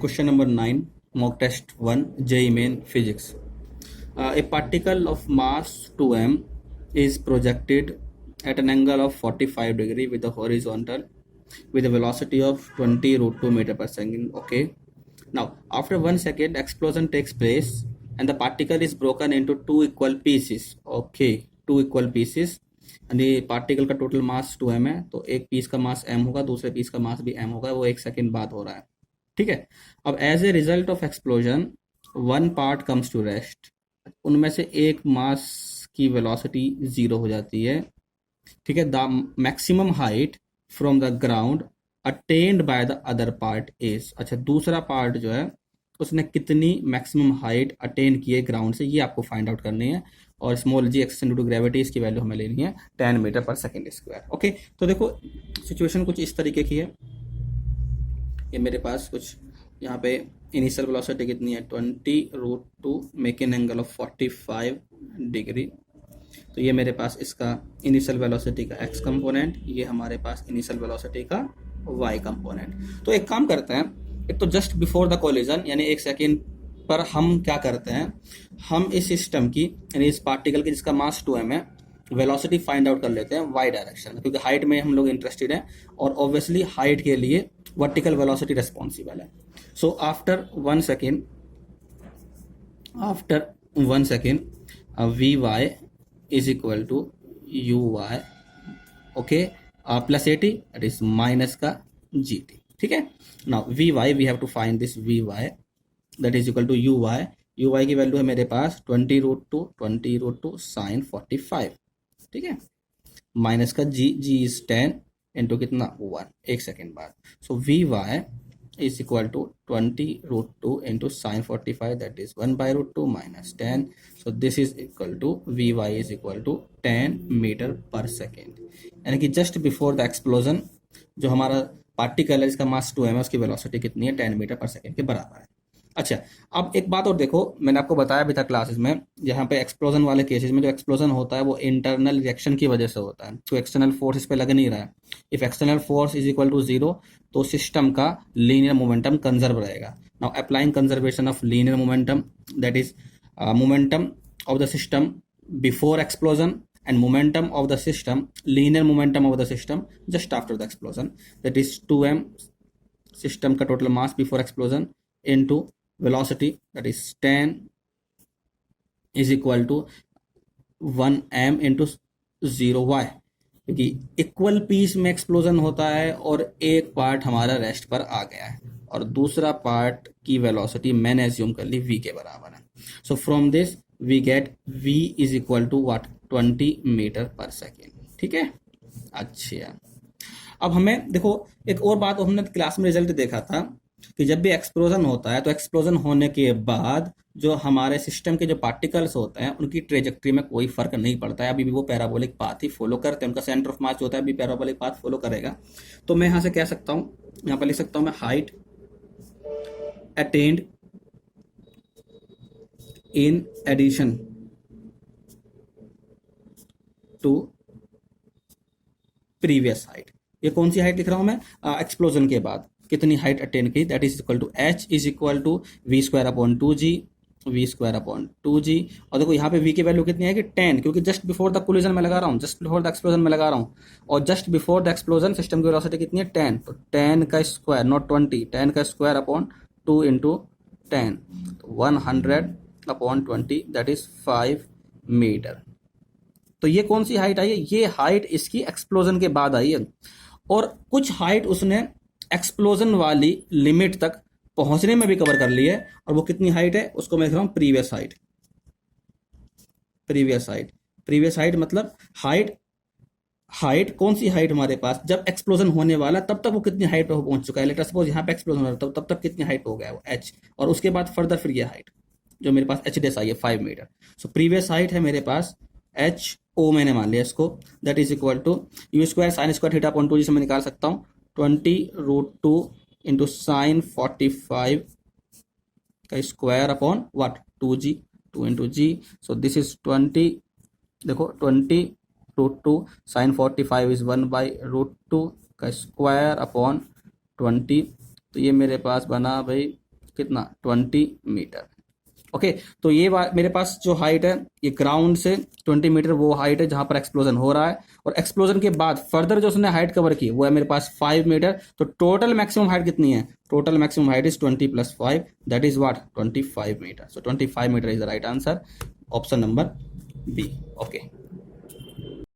Question number 9, mock test 1, JEE Main Physics. A particle of mass 2m is projected at an angle of 45 degree with a horizontal with a velocity of 20 root 2 meter per second. Okay. Now, after 1 second, explosion takes place and the particle is broken into two equal pieces. Okay, two equal pieces. and ये particle का total mass 2m है, तो एक piece का मास m होगा, दूसरे piece का मास भी m होगा, वो 1 सेकेंड बाद हो रहा है. ठीक है. अब as a result of explosion one part comes to rest. उनमें से एक मास की वेलोसिटी 0 हो जाती है. ठीक है. The maximum height from the ground attend by the other part is. अच्छा, दूसरा पार्ट जो है उसने कितनी मैक्सिमम हाइट अटेन की है ग्राउंड से, ये आपको फाइंड आउट करनी है. और small g acceleration due to gravity, इसकी वैल्यू हमें लेनी है 10 metre per second square. Okay, तो देखो सिचुएशन कुछ इस तरीके की है. ये मेरे पास कुछ यहाँ पे इनिशियल वेलोसिटी कितनी है 20 root 2 make an angle of 45 degree. तो ये मेरे पास इसका इनिशियल वेलोसिटी का x कंपोनेंट, ये हमारे पास इनिशियल वेलोसिटी का y कंपोनेंट. तो एक काम करते हैं, एक तो जस्ट बिफोर द कोलिजन यानी 1 सेकेंड पर हम क्या करते हैं, हम इस सिस्टम की यानी इस पार्टिकल की जिसका मास 2m है वेलोसिटी फाइंड आउट कर लेते हैं y डायरेक्शन में, क्योंकि हाइट में हम लोग इंटरेस्टेड हैं और ऑब्वियसली हाइट के लिए वर्टिकल वेलोसिटी रिस्पॉन्सिबल है. So after 1 second vy is equal to uy, okay, plus 80 that is minus का gt. ठीक है. Now vy we have to find this vy that is equal to uy की वैल्यू है मेरे पास 20 रूट टू साइन 45. ठीक है. माइनस का g इज 10 इंटू कितना 1 1 सेकेंड बाद. सो vy is equal to 20 root 2 into sine 45, that is 1 by root 2 minus 10. So this is equal to Vy is equal to 10 meter per second. यानी कि just before the explosion जो हमारा particle है जिसका मास 2m है उसकी velocity कितनी है 10 मीटर पर सेकेंड के बराबर है. अच्छा, अब एक बात और देखो, मैंने आपको बताया भी था क्लासेस में, यहाँ पे एक्सप्लोजन वाले केसेस में जो एक्सप्लोजन होता है वो इंटरनल रिएक्शन की वजह से होता है, तो एक्सटर्नल फोर्स इस पे लग नहीं रहा है. If external force is equal to 0 तो सिस्टम का लीनियर मोमेंटम कंजर्व रहेगा. Now applying conservation of linear momentum, that is momentum of the system before explosion and momentum of the system, linear momentum of the system just after the explosion, that is 2m system का total mass before explosion into velocity, that is 10 is equal to 1m into 0y, क्योंकि equal peace में explosion होता है और एक part हमारा rest पर आ गया है और दूसरा पार्ट की वेलोसिटी मैंने एज्यूम कर ली v के बराबर है. So from this we get v is equal to what 20 metre per second. ठीक है. अच्छा, अब हमें देखो एक और बात, हमने क्लास में रिजल्ट देखा था कि जब भी एक्सप्लोजन होता है तो एक्सप्लोजन होने के बाद जो हमारे सिस्टम के जो पार्टिकल्स होते हैं उनकी ट्रेजेक्ट्री में कोई फर्क नहीं पड़ता है, अभी भी वो पैराबोलिक पाथ ही फॉलो करते हैं, उनका सेंटर ऑफ मास जो होता है अभी पैराबोलिक पाथ फॉलो करेगा. तो मैं यहाँ से कह सकता हूँ, यहाँ पर लिख सकता हूँ मैं height attained in addition to previous height. ये कौन सी हाइट लिख रहा हूं मैं, एक्सप्लोजन के बाद कितनी हाइट अटेन की, that is equal to h is equal to v square upon 2g. और देखो यहाँ पे v की वैल्यू कितनी है कि 10, क्योंकि जस्ट बिफोर द कोलिजन में लगा रहा हूँ, जस्ट बिफोर द एक्सप्लोजन में लगा रहा हूँ, और just before the explosion system की वेलोसिटी कितनी है 10, तो 10 का स्क्वायर नॉट 20, 10 का square upon 2 into 10, 100 upon 20 that is 5 metre. तो ये कौन सी हाइट आई है, ये हाइट इसकी एक्सप्लोजन के बाद आई है, और कुछ हाइट उसने एक्सप्लोजन वाली लिमिट तक पहुंचने में भी कवर कर ली है, और वो कितनी हाइट है उसको मैं लिख रहा हूं प्रीवियस हाइट मतलब हाइट कौन सी हाइट हमारे पास जब एक्सप्लोजन होने वाला तब तक वो कितनी हाइट पर पहुंच चुका है. लेट अस सपोज यहाँ पे एक्सप्लोजन हो रहा है तब तक कितनी हाइट हो गया है वो h, और उसके बाद फर्दर फिर ये हाइट जो मेरे पास h डेस आई है 5 मीटर. सो प्रीवियस हाइट है मेरे पास h o मैंने मान लिया इसको, that is equal to u square sine square theta upon 2 जिसे मैं निकाल सकता हूँ 20 रूट 2 इंटू साइन 45 का square upon what 2g 2 into g. So this is 20, देखो 20 root 2 sine 45 is 1 by root 2 का स्क्वायर अपॉन 20. तो ये मेरे पास बना भाई कितना 20 मीटर। ओके तो ये मेरे पास जो हाइट है ये ग्राउंड से 20 मीटर वो हाइट है जहां पर एक्सप्लोजन हो रहा है, और एक्सप्लोजन के बाद फर्दर जो उसने हाइट कवर की वो है मेरे पास 5 मीटर। तो टोटल मैक्सिमम हाइट कितनी है? Total maximum height is 20 + 5, that is what 25 metre. So 25 metre is the right answer, option number B. Okay